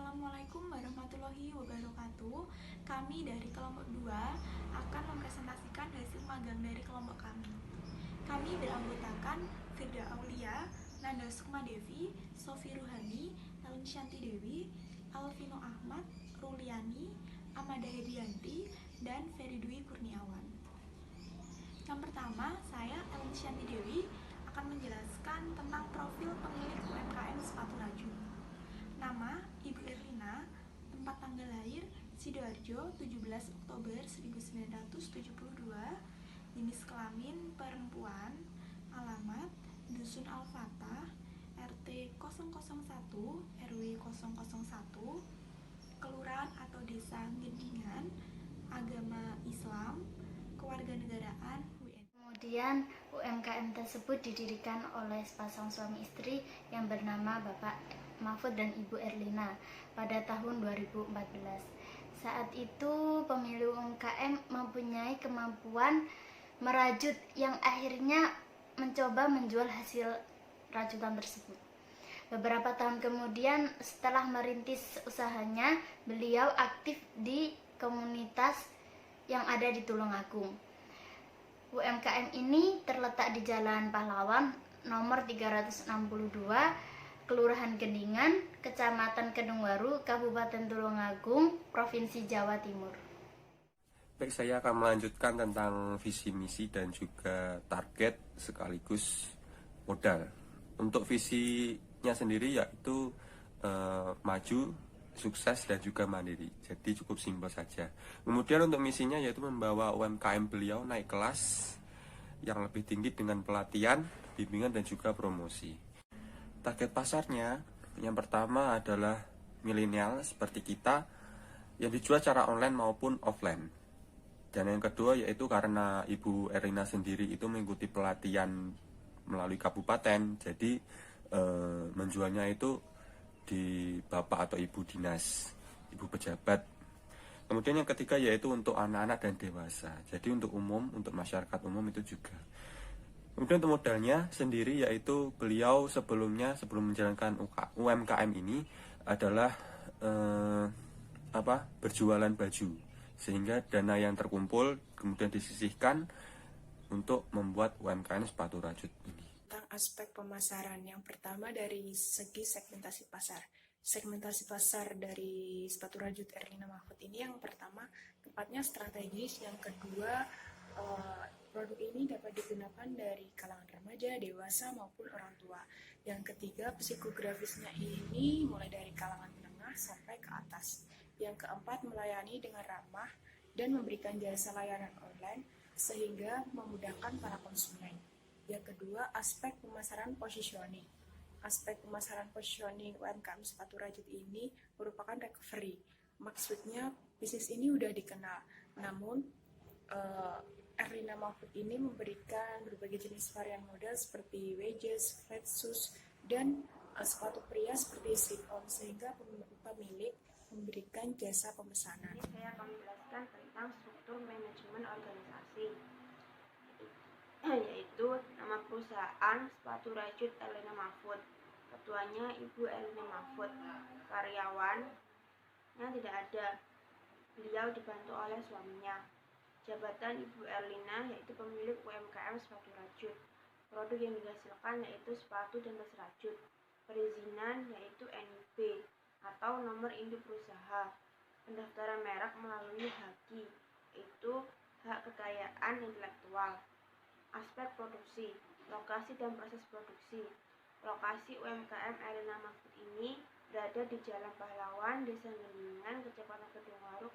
Assalamualaikum warahmatullahi wabarakatuh. Kami dari kelompok 2 akan mempresentasikan hasil magang dari kelompok kami. Kami beranggotakan Firda Aulia, Nanda Sukma Devi, Sofi Ruhani, Elin Shanti Dewi, Alvino Ahmad, Ruliani, Amanda Hedianti, dan Feridwi Kurniawan. Yang pertama, saya Elin Shanti Dewi akan menjelaskan tentang profil pemilik UMKM sepatu rajut. Nama Ibu Erlina, tempat tanggal lahir Sidoarjo 17 Oktober 1972, jenis kelamin perempuan, alamat Dusun Al-Fatah, RT 001, RW 001, kelurahan atau desa Gendingan, agama Islam, kewarganegaraan WNI. Kemudian UMKM tersebut didirikan oleh sepasang suami istri yang bernama Bapak Mahfud dan Ibu Erlina pada tahun 2014. Saat itu pemilik UMKM mempunyai kemampuan merajut yang akhirnya mencoba menjual hasil rajutan tersebut. Beberapa tahun kemudian setelah merintis usahanya, beliau aktif di komunitas yang ada di Tulungagung. UMKM ini terletak di Jalan Pahlawan nomor 362, Kelurahan Gendingan, Kecamatan Kedungwaru, Kabupaten Tulungagung, Provinsi Jawa Timur. Baik, saya akan melanjutkan tentang visi misi dan juga target sekaligus modal. Untuk visinya sendiri yaitu maju, sukses dan juga mandiri. Jadi cukup simpel saja. Kemudian untuk misinya yaitu membawa UMKM beliau naik kelas yang lebih tinggi dengan pelatihan, bimbingan dan juga promosi. Target pasarnya yang pertama adalah milenial seperti kita yang dijual secara online maupun offline. Dan yang kedua yaitu karena Ibu Erlina sendiri itu mengikuti pelatihan melalui kabupaten, jadi menjualnya itu di bapak atau ibu dinas, ibu pejabat. Kemudian yang ketiga yaitu untuk anak-anak dan dewasa, jadi untuk umum, untuk masyarakat umum itu juga. Kemudian untuk modalnya sendiri yaitu beliau sebelum menjalankan UMKM ini adalah berjualan baju, sehingga dana yang terkumpul kemudian disisihkan untuk membuat UMKM sepatu rajut ini. Tentang aspek pemasaran, yang pertama dari segi segmentasi pasar. Segmentasi pasar dari sepatu rajut Erlina Mahfud ini yang pertama tempatnya strategis, yang kedua produk ini dapat digunakan dari kalangan remaja, dewasa maupun orang tua. Yang ketiga, psikografisnya ini mulai dari kalangan menengah sampai ke atas. Yang keempat, melayani dengan ramah dan memberikan jasa layanan online sehingga memudahkan para konsumen. Yang kedua, aspek pemasaran positioning. Aspek pemasaran positioning UMKM sepatu rajut ini merupakan recovery. Maksudnya bisnis ini udah dikenal, namun Erlina Mahfud ini memberikan berbagai jenis varian model seperti wedges, flat shoes, dan sepatu pria seperti slip-on, sehingga pemilik memberikan jasa pemesanan. Ini saya akan menjelaskan tentang struktur manajemen organisasi, yaitu nama perusahaan sepatu rajut Erlina Mahfud, ketuanya Ibu Erlina Mahfud, karyawannya tidak ada, beliau dibantu oleh suaminya. Jabatan Ibu Erlina yaitu pemilik UMKM sepatu rajut. Produk yang dihasilkan yaitu sepatu dan tas rajut. Perizinan yaitu NIB atau nomor induk berusaha. Pendaftaran merek melalui HAKI, yaitu hak kekayaan intelektual. Aspek produksi, lokasi dan proses produksi. Lokasi UMKM Erlina Mahfud ini berada di Jalan Pahlawan, Desa Gendingan, Kecamatan Kedungwaru,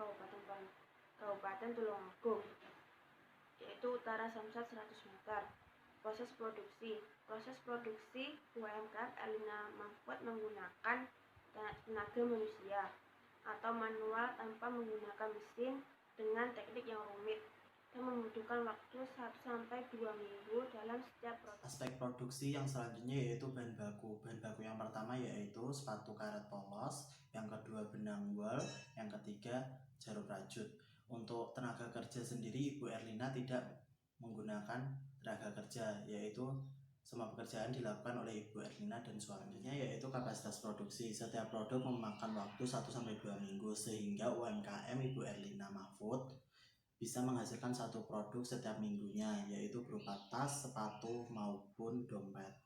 Kabupaten Tulungagung, yaitu utara Samsat 100 meter. Proses produksi UMKM Erlina Mahfud menggunakan tenaga manusia atau manual tanpa menggunakan mesin dengan teknik yang rumit dan membutuhkan waktu 1-2 minggu dalam setiap proses. Aspek produksi yang selanjutnya yaitu bahan baku. Bahan baku yang pertama yaitu sepatu karet polos, yang kedua benang wol, yang ketiga jarum rajut. Untuk tenaga kerja sendiri Ibu Erlina tidak menggunakan tenaga kerja, yaitu Semua pekerjaan dilakukan oleh Ibu Erlina dan suaminya, yaitu kapasitas produksi. Setiap produk memakan waktu 1-2 minggu, sehingga UMKM Ibu Erlina Mahfud bisa menghasilkan satu produk setiap minggunya, yaitu berupa tas, sepatu, maupun dompet.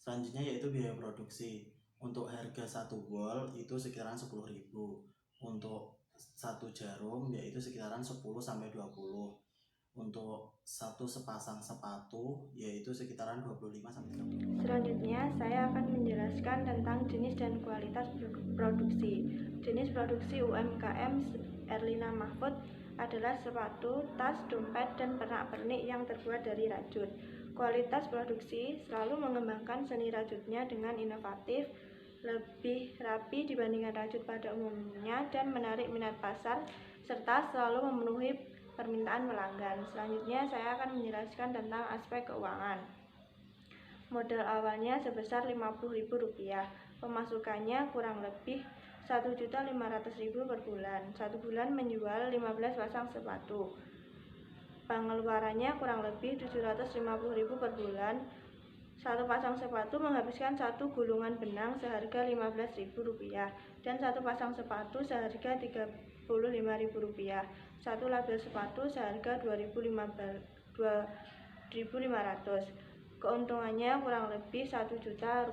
Selanjutnya yaitu biaya produksi. Untuk harga satu wol itu sekitaran 10.000. Untuk satu jarum yaitu sekitaran 10-20. Untuk satu sepasang sepatu yaitu sekitaran 25-30. Selanjutnya, saya akan menjelaskan tentang jenis dan kualitas produksi. Jenis produksi UMKM Erlina Mahfud adalah sepatu, tas, dompet, dan pernak-pernik yang terbuat dari rajut. Kualitas produksi selalu mengembangkan seni rajutnya dengan inovatif, lebih rapi dibandingkan rajut pada umumnya, dan menarik minat pasar, serta selalu memenuhi permintaan pelanggan. Selanjutnya, saya akan menjelaskan tentang aspek keuangan. Modal awalnya sebesar Rp50.000, pemasukannya kurang lebih Rp1.500.000 per bulan. Satu bulan menjual 15 pasang sepatu. Pengeluarannya kurang lebih Rp750.000 per bulan. Satu pasang sepatu menghabiskan satu gulungan benang seharga Rp15.000 dan satu pasang sepatu seharga Rp35.000. Satu label sepatu seharga Rp2.500. Keuntungannya kurang lebih Rp1 juta.